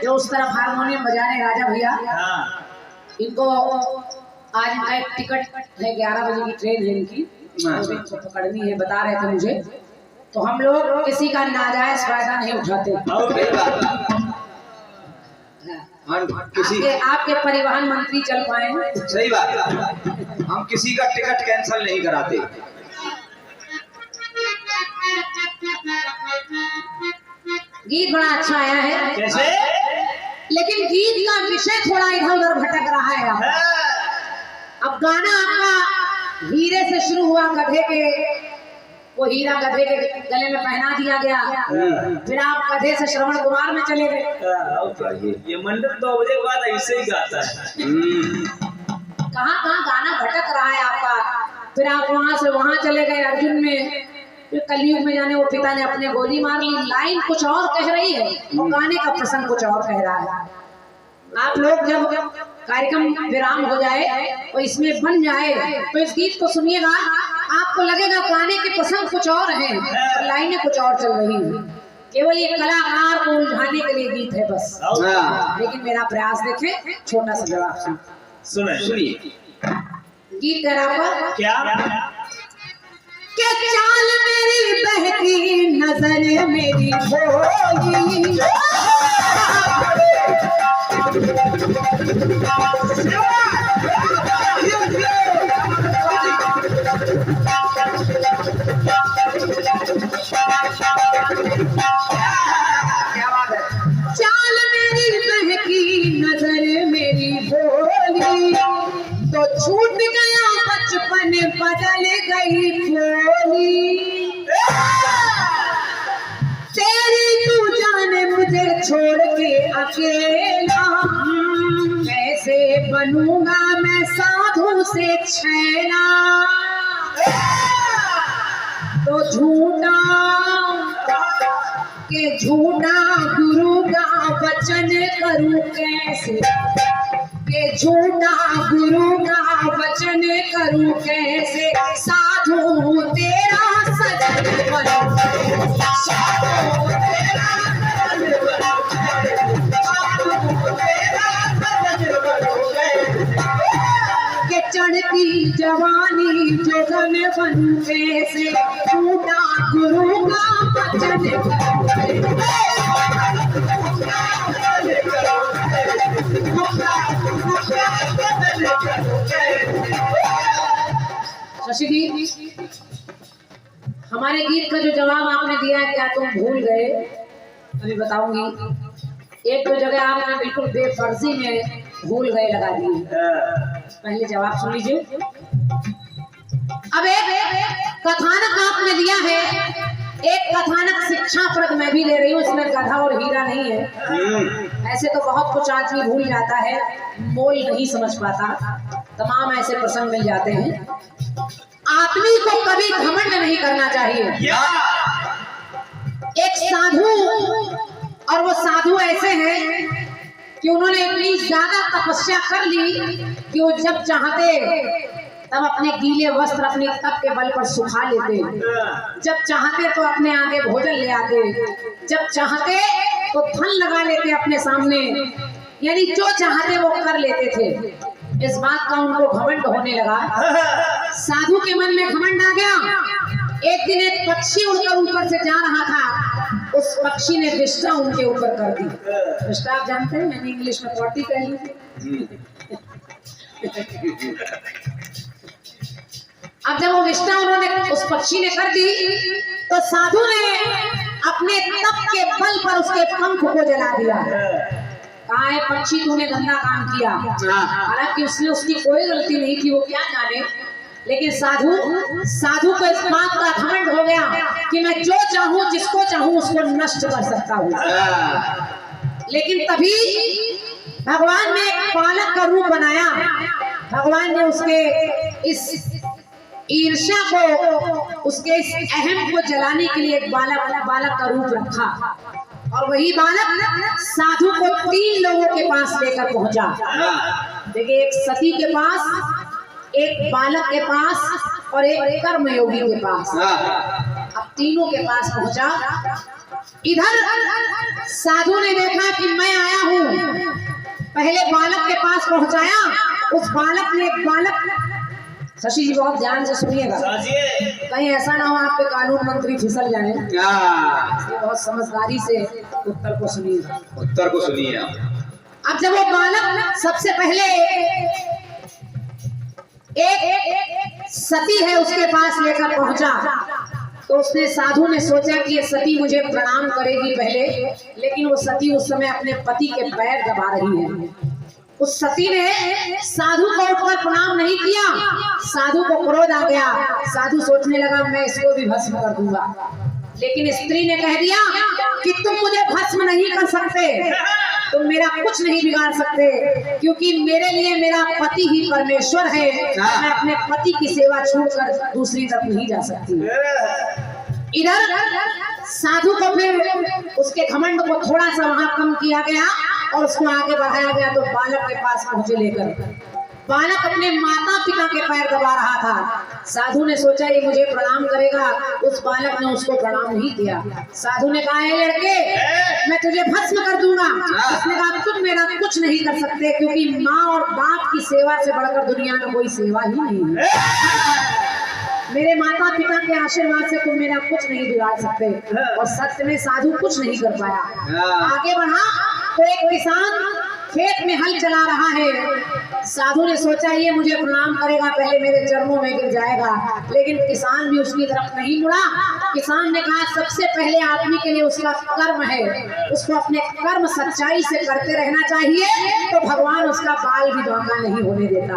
जो उस तरफ हारमोनियम बजा रहे राजा भैया, इनको आज इनका एक टिकट है, 11 बजे की ट्रेन है इनकी, तो पकड़नी है, बता रहे थे मुझे। तो हम लोग किसी का नाजायज फायदा नहीं उठाते। आपके परिवहन मंत्री चल पाए, सही बात, हम किसी का टिकट कैंसिल नहीं कराते। गीत बड़ा अच्छा आया है। कैसे? लेकिन गीत का विषय थोड़ा इधर उधर भटक रहा है। अब गाना आपका हीरे से शुरू हुआ, गधे के वो हीरा गधे के गले में पहना दिया गया, फिर आप गधे से श्रवण कुमार में चले गए। ये मंडप 2 बजे के बाद ऐसे ही गाता है। कहाँ कहाँ गाना भटक रहा है आपका। फिर आप वहां से वहां चले गए अर्जुन में, फिर कलयुग में जाने वो पिता ने अपने गोली मार ली। लाइन कुछ और कह रही है और गाने का प्रसंग कुछ और कह रहा है। आप लोग जब कार्यक्रम विराम हो जाए और इसमें बन जाए तो इस गीत को सुनिएगा, आपको लगेगा गाने के प्रसंग कुछ और हैं, लाइनें कुछ और चल रही हैं। केवल ये कलाकार को उलझाने के लिए गीत है बस। लेकिन मेरा प्रयास देखें, छोटा सा जवाब सुनिए। गीत कह रहा क्या? के चाल मेरी बहकी नजर मेरी भोली, चाल मेरी बहकी नजर मेरी भोली, तो छूट गया बचपन बदल गई भोली। तेरी तू जाने मुझे छोड़ के अकेला, कैसे बनूंगा मैं साधु से छैला। तो झूठा के झूठा गुरु का वचन करूं कैसे, के झूठा गुरु का वचन करूं कैसे, साधु तेरा सजन बनूं, साधु तेरा सजन बनूं, साधु तेरा सजन बनूं, के चढ़ती जवानी जोगन बनूं कैसे, झूठा गुरु का वचन शशि जी, हमारे गीत का जो जवाब आपने दिया है, क्या तुम भूल गए? अभी बताऊंगी। एक दो जगह आपने बिल्कुल बेफर्जी में भूल गए लगा दिए। पहले जवाब सुन लीजिए। अब एक कथानक आपने दिया है, एक कथानक शिक्षाप्रद मैं भी ले रही हूँ, इसमें गधा और हीरा नहीं है। ऐसे तो बहुत कुछ आदमी भूल जाता है, मोल नहीं समझ पाता, तमाम ऐसे प्रसंग मिल जाते हैं। आदमी को कभी घमंड नहीं करना चाहिए। एक साधु, और वो साधु ऐसे हैं कि उन्होंने इतनी ज्यादा तपस्या कर ली कि वो जब चाहते तब अपने गीले वस्त्र अपने तप के बल पर सुखा लेते, जब चाहते तो अपने आगे भोजन ले आते, जब चाहते तो धन लगा लेते अपने सामने, यानी जो चाहते वो कर लेते थे। इस बात का उनको घमंड होने लगा। साधु के मन में घमंड आ गया। एक दिन एक पक्षी उड़कर ऊपर से जा रहा था, उस पक्षी ने विष्ठा उनके ऊपर कर दी। विष्ठा आप जानते हैं, मैंने इंग्लिश में पॉटी कह ली। अब जब वो विष्ठा उन्होंने उस पक्षी ने कर दी, तो साधु ने अपने तप के बल पर उसके पंख को जला दिया। कहा है पक्षी, तूने गंदा काम किया। हालांकि उसने उसकी कोई गलती नहीं थी, वो क्या जाने। लेकिन साधु को इस बात का घमंड हो गया कि मैं जो चाहूं, जिसको चाहूं उसको नष्ट कर सकता हूं। लेकिन तभी भगवान ने एक बालक का रूप बनाया। भगवान ने उसके इस ईर्ष्या को, उसके इस अहम को जलाने के लिए एक बालक का रूप रखा। और वही बालक साधु को 3 लोगों के पास लेकर पहुंचा। देखिए, एक सती के पास, एक बालक के पास और एक कर्मयोगी के पास। अब तीनों के पास पहुंचा। इधर साधु ने देखा कि मैं आया हूं पहले बालक के पास पहुंचाया। उस बालक ने एक बालक, शशि जी बहुत ध्यान से सुनिएगा, कहीं ऐसा ना हो आपके कानून मंत्री फिसल जाए, इसलिए बहुत समझदारी से उत्तर को सुनिएगा। उत्तर को सुनिए आप। अब जब वो बालक सबसे पहले एक सती है उसके पास लेकर पहुंचा, तो उसने साधु ने सोचा कि ये सती मुझे प्रणाम करेगी पहले, लेकिन वो सती उस समय अपने पति के पैर दबा रही है। उस सती ने साधु को उठकर प्रणाम नहीं किया। साधु को क्रोध आ गया। साधु सोचने लगा मैं इसको भी भस्म कर दूंगा, लेकिन स्त्री ने कह दिया कि तुम मुझे भस्म नहीं कर सकते, तुम मेरा कुछ नहीं बिगाड़ सकते, क्योंकि मेरे लिए मेरा पति ही परमेश्वर है। मैं अपने पति की सेवा छोड़कर दूसरी तरफ नहीं जा सकती। इधर साधु को फिर उसके घमंड को थोड़ा सा वहां कम किया गया और उसको आगे बढ़ाया गया। तो बालक के पास पहुंचे लेकर, बालक अपने माता पिता के पैर दबा रहा था। साधु ने सोचा ये मुझे प्रणाम करेगा, उस बालक ने उसको प्रणाम नहीं किया। साधु ने कहा लड़के मैं तुझे भस्म कर दूंगा। उसने कहा तुम मेरा कुछ नहीं कर सकते, क्योंकि माँ और बाप की सेवा से बढ़कर दुनिया में कोई सेवा ही नहीं है। मेरे माता पिता के आशीर्वाद से तुम मेरा कुछ नहीं बिगाड़ सकते। और सत्य में साधु कुछ नहीं कर पाया। आगे बढ़ा तो एक किसान खेत में हल चला रहा है। साधु ने सोचा ये मुझे प्रणाम करेगा, पहले मेरे चरणों में गिर जाएगा, लेकिन किसान भी उसकी तरफ नहीं मुड़ा। किसान ने कहा सबसे पहले आदमी के लिए उसका कर्म है, उसको अपने कर्म सच्चाई से करते रहना चाहिए, तो भगवान उसका बाल भी बांका नहीं होने देता।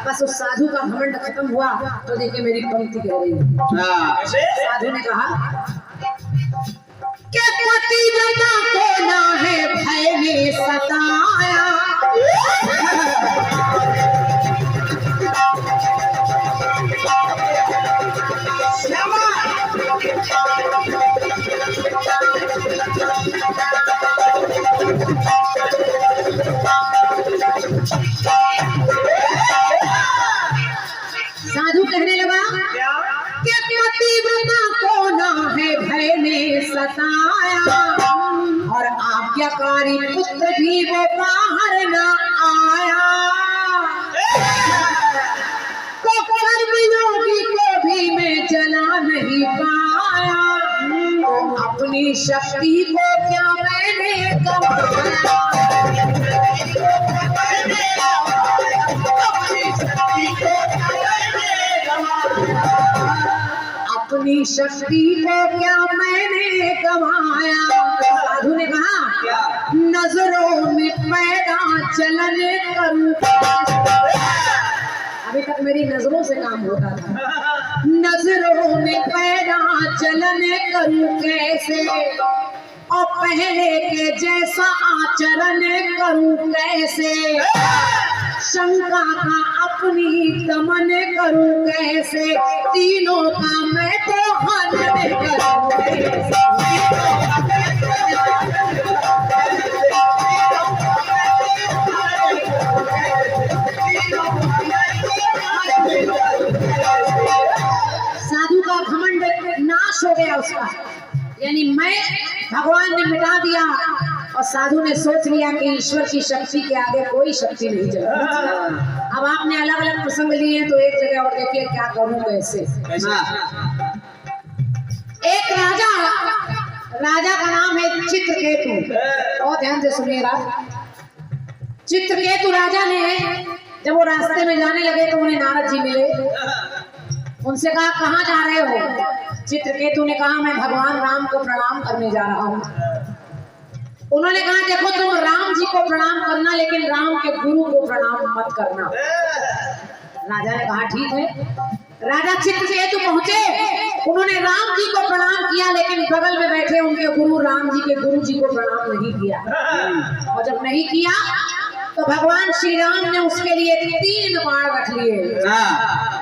बस उस साधु का घमंड खत्म हुआ। तो देखिए मेरी पंक्ति कह रही है, साधु ने कहा क्या पतिव्रता को ना है भय ने सताया, साधु कहने लगा कि पतिव्रता को ना है भय ने सताया, और आज्ञाकारी पुत्र भी वो बाहर ना आया, तो कर्मयोगी को भी मैं जला नहीं पाया, तो अपनी शक्ति को क्या मैंने गवाया, अपनी शक्ति को क्या मैंने गवाया। साधु ने कहा नजरों में पैदा चलन करूं, अभी तक मेरी नजरों से काम होता था, नजरों में पैदा चलन करूं कैसे, और पहले के जैसा आचरण करूं कैसे, शंका का अपनी दमन करूं कैसे, तीनों का मैं तो हनन करूं कैसे। साधु का घमंड नाश हो गया उसका, यानी मैं भगवान ने मिटा दिया, और साधु ने सोच लिया कि ईश्वर की शक्ति के आगे कोई शक्ति नहीं चलती। अब आपने अलग अलग प्रसंग लिए तो एक जगह और देखिए क्या करूं कैसे। एक राजा का नाम है चित्रकेतु, बहुत ध्यान से सुनिएगा। चित्रकेतु राजा ने जब वो रास्ते में जाने लगे तो उन्हें नारद जी मिले। उनसे कहा कहाँ जा रहे हो? चित्रकेतु ने कहा मैं भगवान राम को प्रणाम करने जा रहा हूँ। उन्होंने कहा देखो तुम राम जी को प्रणाम करना, लेकिन राम के गुरु को प्रणाम मत करना। राजा ने कहा ठीक है। राजा चित्रकेतु पहुंचे, उन्होंने राम जी को प्रणाम किया, लेकिन बगल में बैठे उनके गुरु राम जी के गुरु जी को प्रणाम नहीं किया। और जब नहीं किया तो भगवान श्री राम ने उसके लिए 3 बाण रख लिए,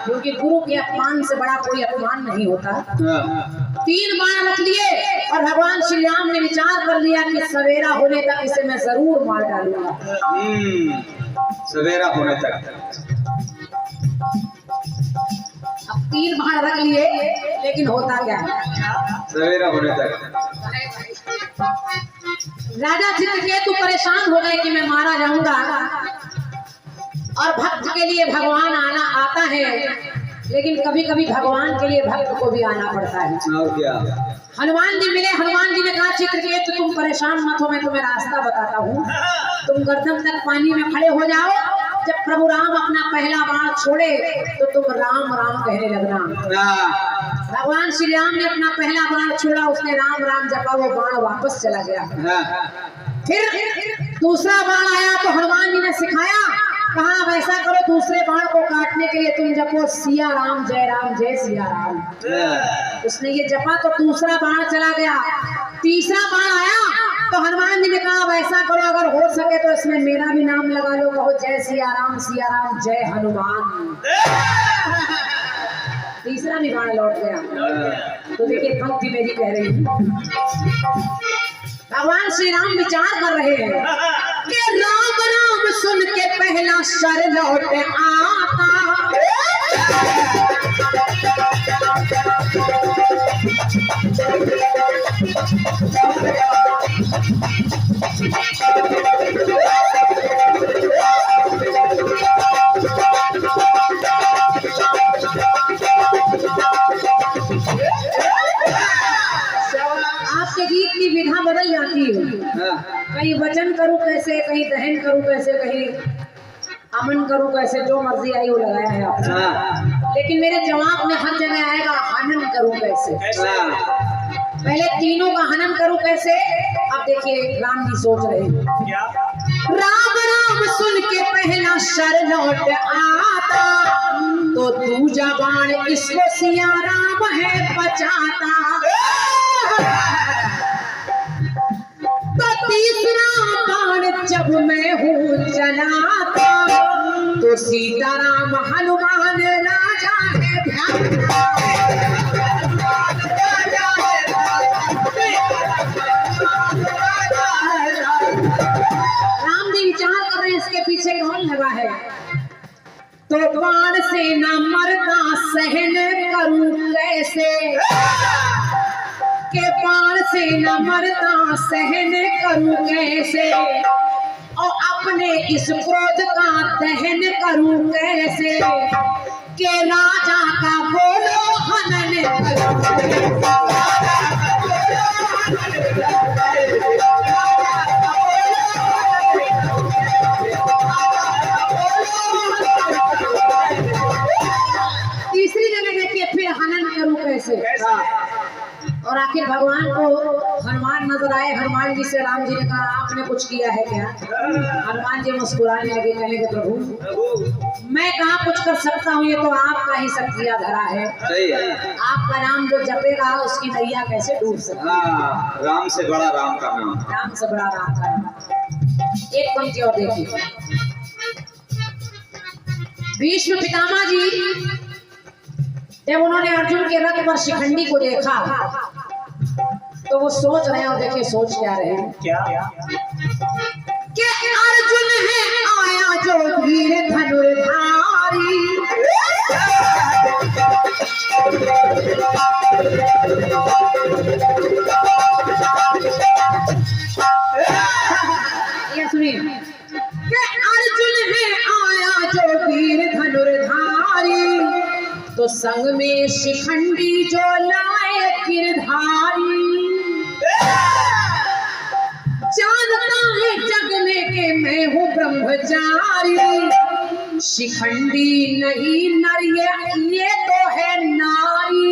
क्योंकि गुरु के अपमान से बड़ा कोई अपमान नहीं होता। 3 बाण रख लिए, और भगवान श्री राम ने विचार कर लिया कि सवेरा होने तक इसे मैं जरूर मार डालूंगा। सवेरा होने तक। अब 3 बाण रख लिए, लेकिन होता क्या? सवेरा होने तक। राजा चित्रकेतु परेशान हो गए कि मैं मारा जाऊंगा, और भक्त के लिए भगवान आना आता है, लेकिन कभी कभी भगवान के लिए भक्त को भी आना पड़ता है। और क्या? हनुमान जी मिले, हनुमान जी ने कहा चित्रकेतु तुम परेशान मत हो, मैं तुम्हें रास्ता बताता हूँ, तुम गर्दन तक पानी में खड़े हो जाओ, जब प्रभु राम अपना पहला बाण छोड़े तो तुम राम राम कहने लगना। भगवान श्री राम ने अपना पहला बाण छोड़ा, उसने राम राम जपा, वो बाण वापस चला गया। फिर दूसरा बाण आया तो हनुमान जी ने सिखाया, कहा वैसा करो, दूसरे बाण को काटने के लिए तुम जपो सिया राम जय सिया राम। उसने ये जपा तो दूसरा बाण चला गया। तीसरा बाण आया तो हनुमान जी ने कहा वैसा करो, अगर हो सके तो इसमें मेरा भी नाम लगा लो, कहो जय सिया राम जय हनुमान। तीसरा भी बाण लौट गया। तो देखिए पंक्ति मेरी कह रही हूँ, भगवान श्री राम विचार कर रहे हैं कि राम राम सुन के पहला शर लौट आता। आपके गीत की विधा बदल जाती है, कहीं वचन करूं कैसे, कहीं दहन करूं कैसे, कहीं अमन करूं कैसे, जो मर्जी आई वो लगाया है आपने। लेकिन मेरे जवाब में हर जगह आएगा हनन करूं कैसे। पहले तीनों का हनन करूं कैसे। अब देखिए राम जी सोच रहे हैं क्या? राम राम सुन के पहला शर लौट आता, तो दूजा बाण इसको सिया राम है बचाता। तो तीसरा बाण जब मैं हूँ चलाता, तो सीताराम हनुमान राजा है ध्याता। राम जी विचार कर रहे हैं इसके पीछे कौन लगा है। तो बाण से न मरना सहन करूं कैसे, के बाण से न मरना सहन करूं कैसे, और अपने इस क्रोध का दहन करूं कैसे, के राजा का बोलो हनन करूं। तीसरी जगह देखिए फिर हनन करूं कैसे। और आखिर भगवान को हनुमान नजर आए। हनुमान जी से राम जी ने कहा आपने कुछ किया है क्या। हनुमान जी मुस्कुराने लगे, कहने के प्रभु मैं कहाँ कुछ कर सकता हूँ, ये तो आपका ही शक्तियाँ धरा है। सही है। आपका नाम जो जपेगा उसकी नैया कैसे डूब सकती है। राम से बड़ा राम का नाम, राम से बड़ा राम का नाम। एक पंक्ति और देखिए, भीष्म पितामह जी जब उन्होंने अर्जुन के रथ पर शिखंडी को देखा तो वो सोच रहे हैं, और देखिए सोच क्या रहे हैं क्या कि अर्जुन है आया जो वीर धनुर्धारी। ये सुनिए कि अर्जुन है आया जो वीर धनुर्धारी, तो संग में शिखंडी जो लाए गिरधारी। जानता है जग में के मैं हूँ ब्रह्मचारी, शिखंडी नहीं नर ये तो है नारी।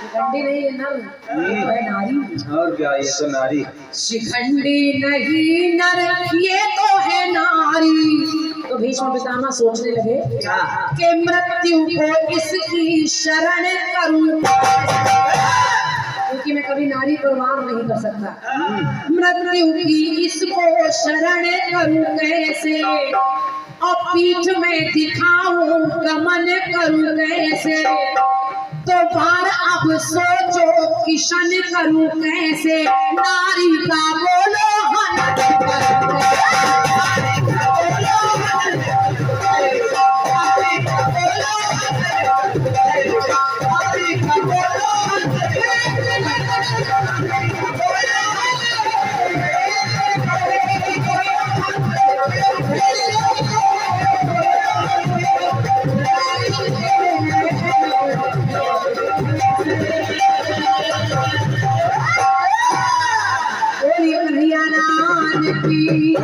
शिखंडी नहीं है नर, ये तो है नारी। और क्या, ये तो नारी। शिखंडी नहीं नर ये तो है नारी। तो भीष्म पितामह सोचने लगे कि मृत्यु को इसकी शरण करूं, क्योंकि मैं कभी नारी पर वार नहीं कर सकता। मृत्यु की इसको शरण करूं कैसे, और पीठ में दिखाऊं गमन करूं कैसे। तो बार अब सोचो किशन करूं कैसे, नारी का बोलो बोलिए कन्हैया लाल की